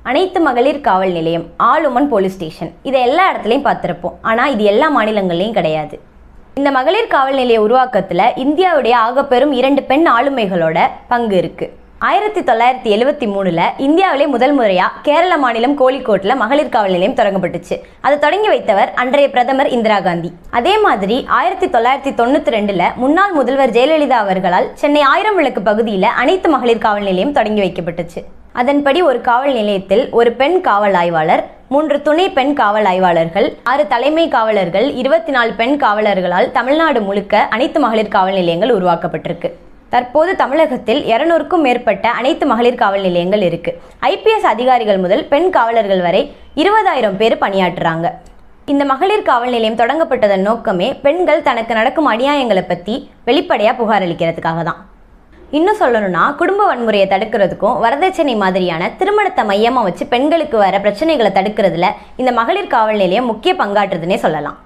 அனைத்து மகளிர் காவல் நிலையம், ஆல் உமன் போலீஸ் ஸ்டேஷன், இதை எல்லா இடத்துலையும் பார்த்துருப்போம். ஆனால் இது எல்லா மாநிலங்கள்லையும் கிடையாது. இந்த மகளிர் காவல் நிலைய உருவாக்கத்தில் இந்தியாவுடைய ஆகப்பெரும் 2 பெண் ஆளுமைகளோட பங்கு இருக்குது. 1973 இந்தியாவிலே முதல் முறையாக கேரள மாநிலம் கோழிக்கோட்டில் மகளிர் காவல் நிலையம் தொடங்கப்பட்டுச்சு. அதை தொடங்கி வைத்தவர் அன்றைய பிரதமர் இந்திரா காந்தி. அதே மாதிரி 1992 முன்னாள் முதல்வர் ஜெயலலிதா அவர்களால் சென்னை 1000 விளக்கு பகுதியில் அனைத்து மகளிர் காவல் நிலையம் தொடங்கி வைக்கப்பட்டுச்சு. அதன்படி ஒரு காவல் நிலையத்தில் ஒரு பெண் காவல் ஆய்வாளர், 3 துணை பெண் காவல் ஆய்வாளர்கள், 6 தலைமை காவலர்கள், 24 பெண் காவலர்களால் தமிழ்நாடு முழுக்க அனைத்து மகளிர் காவல் நிலையங்கள் உருவாக்கப்பட்டிருக்கு. தற்போது தமிழகத்தில் 200க்கும் மேற்பட்ட அனைத்து மகளிர் காவல் நிலையங்கள் இருக்கு. IPS அதிகாரிகள் முதல் பெண் காவலர்கள் வரை 20,000 பேர் பணியாற்றுறாங்க. இந்த மகளிர் காவல் நிலையம் தொடங்கப்பட்டதன் நோக்கமே பெண்கள் தனக்கு நடக்கும் அநியாயங்களை பற்றி வெளிப்படையாக புகார் அளிக்கிறதுக்காக தான். இன்னும் சொல்லணும்னா, குடும்ப வன்முறையை தடுக்கிறதுக்கும் வரதட்சணை மாதிரியான திருமணத்தை மையமாக வச்சு பெண்களுக்கு வர பிரச்சனைகளை தடுக்கிறதுல இந்த மகளிர் காவல் நிலையம் முக்கிய பங்காற்றுதுன்னே சொல்லலாம்.